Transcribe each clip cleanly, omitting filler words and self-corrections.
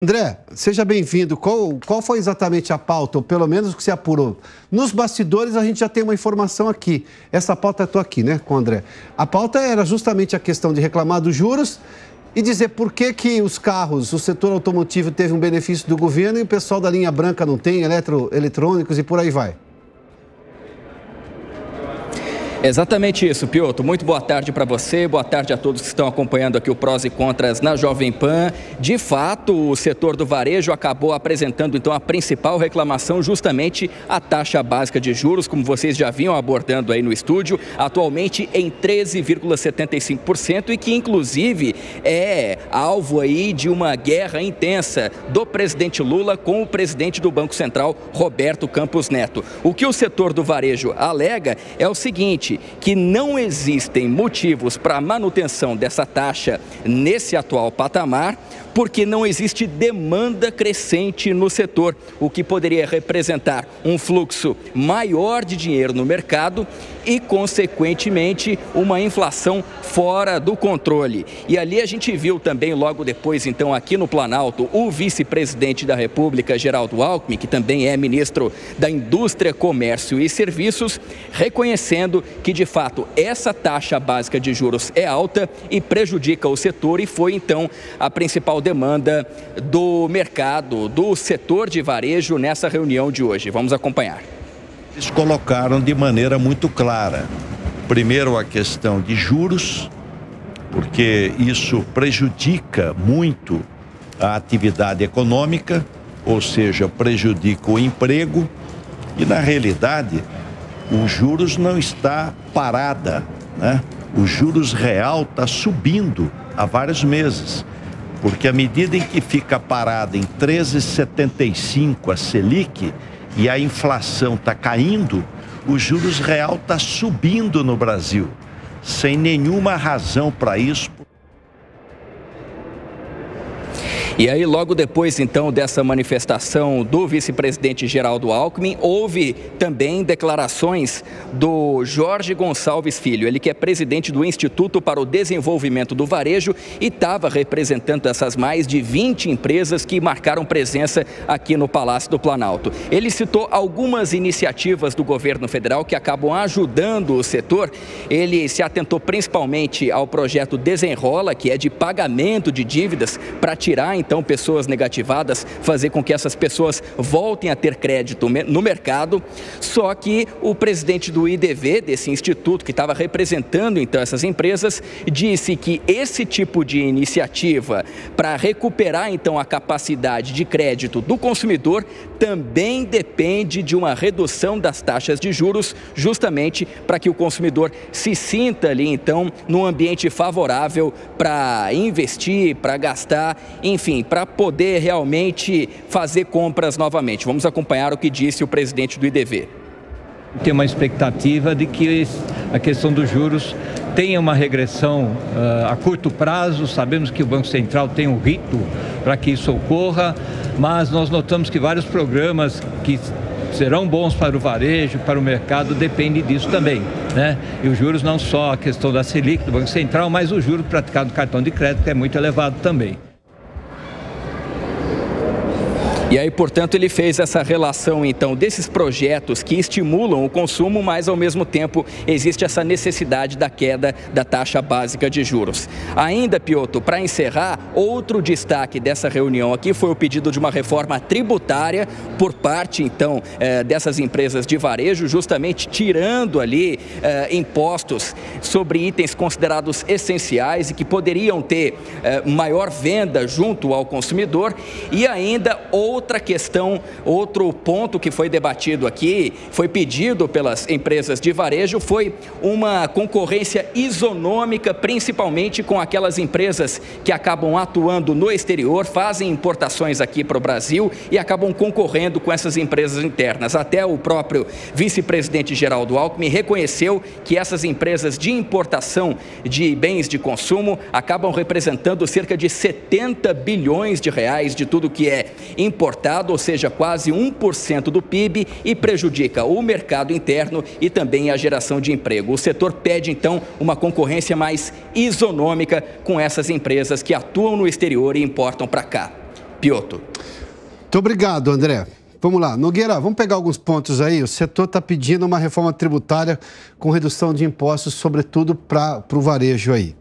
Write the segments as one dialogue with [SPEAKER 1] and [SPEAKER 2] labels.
[SPEAKER 1] André, seja bem-vindo. Qual foi exatamente a pauta, ou pelo menos o que se apurou? Nos bastidores a gente já tem uma informação aqui. Essa pauta eu estou aqui, né, com o André. A pauta era justamente a questão de reclamar dos juros e dizer por que os carros, o setor automotivo teve um benefício do governo e o pessoal da linha branca não tem, eletrônicos e por aí vai.
[SPEAKER 2] Exatamente isso, Piotr. Muito boa tarde para você, boa tarde a todos que estão acompanhando aqui o Prós e Contras na Jovem Pan. De fato, o setor do varejo acabou apresentando então a principal reclamação, justamente a taxa básica de juros, como vocês já vinham abordando aí no estúdio, atualmente em 13,75% e que inclusive é alvo aí de uma guerra intensa do presidente Lula com o presidente do Banco Central, Roberto Campos Neto. O que o setor do varejo alega é o seguinte: que não existem motivos para a manutenção dessa taxa nesse atual patamar, porque não existe demanda crescente no setor, o que poderia representar um fluxo maior de dinheiro no mercado e, consequentemente, uma inflação fora do controle. E ali a gente viu também, logo depois, então, aqui no Planalto, o vice-presidente da República, Geraldo Alckmin, que também é ministro da Indústria, Comércio e Serviços, reconhecendo que, de fato, essa taxa básica de juros é alta e prejudica o setor e foi, então, a principal demanda do mercado, do setor de varejo nessa reunião de hoje. Vamos acompanhar.
[SPEAKER 3] Eles colocaram de maneira muito clara, primeiro a questão de juros, porque isso prejudica muito a atividade econômica, ou seja, prejudica o emprego e, na realidade, os juros não está parada, né? O juros real está subindo há vários meses, porque à medida em que fica parada em 13,75 a Selic e a inflação está caindo, o juros real está subindo no Brasil, sem nenhuma razão para isso.
[SPEAKER 2] E aí, logo depois, então, dessa manifestação do vice-presidente Geraldo Alckmin, houve também declarações do Jorge Gonçalves Filho, ele que é presidente do Instituto para o Desenvolvimento do Varejo e estava representando essas mais de 20 empresas que marcaram presença aqui no Palácio do Planalto. Ele citou algumas iniciativas do governo federal que acabam ajudando o setor. Ele se atentou principalmente ao projeto Desenrola, que é de pagamento de dívidas para tirar, então, pessoas negativadas, fazer com que essas pessoas voltem a ter crédito no mercado. Só que o presidente do IDV, desse instituto que estava representando então essas empresas, disse que esse tipo de iniciativa para recuperar então a capacidade de crédito do consumidor também depende de uma redução das taxas de juros, justamente para que o consumidor se sinta ali então num ambiente favorável para investir, para gastar, enfim, para poder realmente fazer compras novamente. Vamos acompanhar o que disse o presidente do IDV.
[SPEAKER 4] Tem uma expectativa de que a questão dos juros tenha uma regressão a curto prazo. Sabemos que o Banco Central tem um rito para que isso ocorra, mas nós notamos que vários programas que serão bons para o varejo, para o mercado, depende disso também, né? E os juros, não só a questão da Selic, do Banco Central, mas o juro praticado no cartão de crédito, que é muito elevado também.
[SPEAKER 2] E aí, portanto, ele fez essa relação, então, desses projetos que estimulam o consumo, mas, ao mesmo tempo, existe essa necessidade da queda da taxa básica de juros. Ainda, Piotr, para encerrar, outro destaque dessa reunião aqui foi o pedido de uma reforma tributária por parte, então, dessas empresas de varejo, justamente tirando ali impostos sobre itens considerados essenciais e que poderiam ter maior venda junto ao consumidor. E ainda outra questão, outro ponto que foi debatido aqui, foi pedido pelas empresas de varejo, foi uma concorrência isonômica, principalmente com aquelas empresas que acabam atuando no exterior, fazem importações aqui para o Brasil e acabam concorrendo com essas empresas internas. Até o próprio vice-presidente Geraldo Alckmin reconheceu que essas empresas de importação de bens de consumo acabam representando cerca de 70 bilhões de reais de tudo que é importado, ou seja, quase 1% do PIB, e prejudica o mercado interno e também a geração de emprego. O setor pede, então, uma concorrência mais isonômica com essas empresas que atuam no exterior e importam para cá. Piotr.
[SPEAKER 1] Muito obrigado, André. Vamos lá. Nogueira, vamos pegar alguns pontos aí. O setor está pedindo uma reforma tributária com redução de impostos, sobretudo para o varejo aí.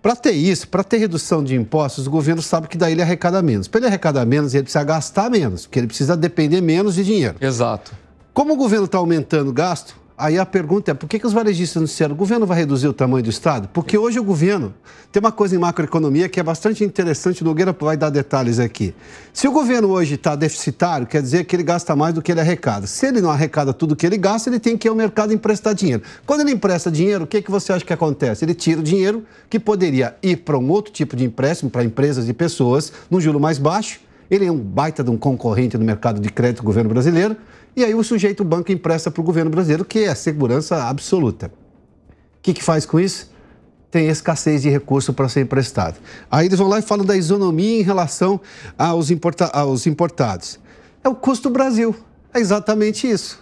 [SPEAKER 1] Para ter isso, para ter redução de impostos, o governo sabe que daí ele arrecada menos. Para ele arrecadar menos, ele precisa gastar menos, porque ele precisa depender menos de dinheiro.
[SPEAKER 5] Exato.
[SPEAKER 1] Como o governo está aumentando o gasto, aí a pergunta é por que os varejistas não disseram o governo vai reduzir o tamanho do Estado? Porque hoje o governo tem uma coisa em macroeconomia que é bastante interessante, o Nogueira vai dar detalhes aqui. Se o governo hoje está deficitário, quer dizer que ele gasta mais do que ele arrecada. Se ele não arrecada tudo que ele gasta, ele tem que ir ao mercado emprestar dinheiro. Quando ele empresta dinheiro, o que você acha que acontece? Ele tira o dinheiro que poderia ir para um outro tipo de empréstimo, para empresas e pessoas, num juro mais baixo. Ele é um baita de um concorrente no mercado de crédito do governo brasileiro. E aí o sujeito, o banco, empresta para o governo brasileiro, que é a segurança absoluta. O que faz com isso? Tem escassez de recurso para ser emprestado. Aí eles vão lá e falam da isonomia em relação aos importados. É o custo Brasil. É exatamente isso.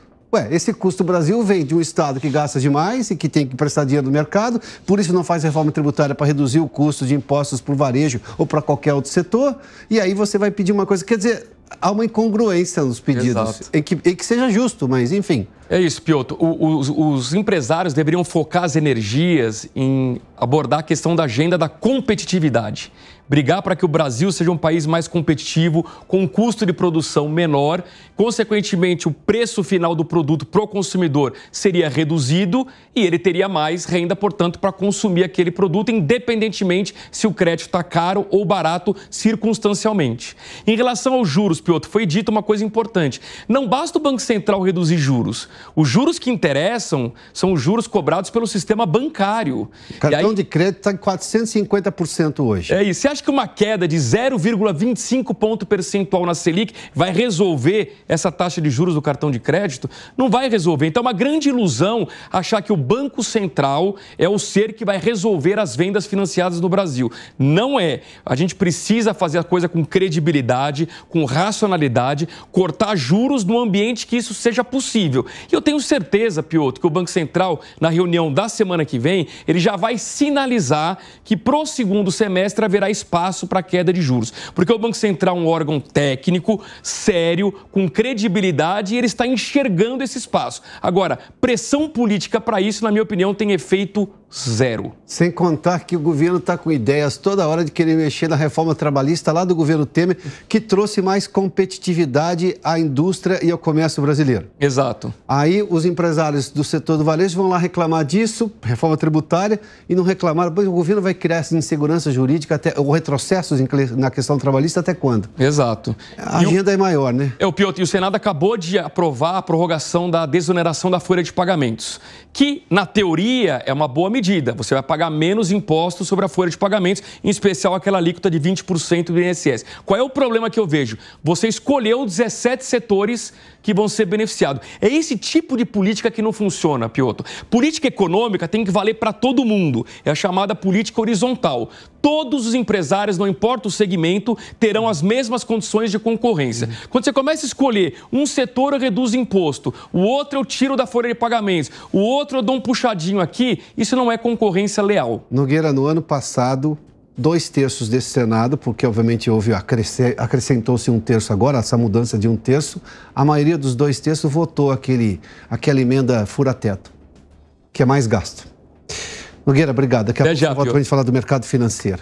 [SPEAKER 1] Esse custo Brasil vem de um Estado que gasta demais e que tem que prestar dinheiro no mercado, por isso não faz reforma tributária para reduzir o custo de impostos para o varejo ou para qualquer outro setor. E aí você vai pedir uma coisa, quer dizer, há uma incongruência nos pedidos, em que seja justo, mas enfim.
[SPEAKER 5] É isso, Piotr. Os empresários deveriam focar as energias em abordar a questão da agenda da competitividade. Brigar para que o Brasil seja um país mais competitivo, com um custo de produção menor. Consequentemente, o preço final do produto para o consumidor seria reduzido e ele teria mais renda, portanto, para consumir aquele produto, independentemente se o crédito está caro ou barato circunstancialmente. Em relação aos juros, Piotr, foi dito uma coisa importante. Não basta o Banco Central reduzir juros. Os juros que interessam são os juros cobrados pelo sistema bancário.
[SPEAKER 1] Cartão de crédito está em 450% hoje.
[SPEAKER 5] É isso. Você acha que uma queda de 0,25 ponto percentual na Selic vai resolver essa taxa de juros do cartão de crédito? Não vai resolver. Então é uma grande ilusão achar que o Banco Central é o ser que vai resolver as vendas financiadas no Brasil. Não é. A gente precisa fazer a coisa com credibilidade, com racionalidade, cortar juros no ambiente que isso seja possível. E eu tenho certeza, Piotr, que o Banco Central, na reunião da semana que vem, ele já vai sinalizar que pro segundo semestre haverá espaço para queda de juros. Porque o Banco Central é um órgão técnico, sério, com credibilidade e ele está enxergando esse espaço. Agora, pressão política para isso, na minha opinião, tem efeito zero.
[SPEAKER 1] Sem contar que o governo está com ideias toda hora de querer mexer na reforma trabalhista lá do governo Temer, que trouxe mais competitividade à indústria e ao comércio brasileiro.
[SPEAKER 5] Exato.
[SPEAKER 1] Aí os empresários do setor do varejo vão lá reclamar disso, reforma tributária, e não reclamaram. O governo vai criar essa insegurança jurídica, ou retrocessos na questão trabalhista até quando?
[SPEAKER 5] Exato.
[SPEAKER 1] A agenda é maior, né?
[SPEAKER 5] É o Piotr, e o Senado acabou de aprovar a prorrogação da desoneração da folha de pagamentos, que, na teoria, é uma boa medida. Você vai pagar menos impostos sobre a folha de pagamentos, em especial aquela alíquota de 20% do INSS. Qual é o problema que eu vejo? Você escolheu 17 setores que vão ser beneficiados. É esse tipo de política que não funciona, Piotr. Política econômica tem que valer para todo mundo. É a chamada política horizontal. Todos os empresários, não importa o segmento, terão as mesmas condições de concorrência. Quando você começa a escolher um setor, eu reduzo imposto, o outro eu tiro da folha de pagamentos, o outro eu dou um puxadinho aqui, isso não é concorrência leal.
[SPEAKER 1] Nogueira, no ano passado, 2/3 desse Senado, porque obviamente acrescentou-se 1/3 agora, essa mudança de 1/3, a maioria dos 2/3 votou aquela emenda fura-teto, que é mais gasto. Nogueira, obrigado. Daqui a pouco eu volto para a gente falar do mercado financeiro.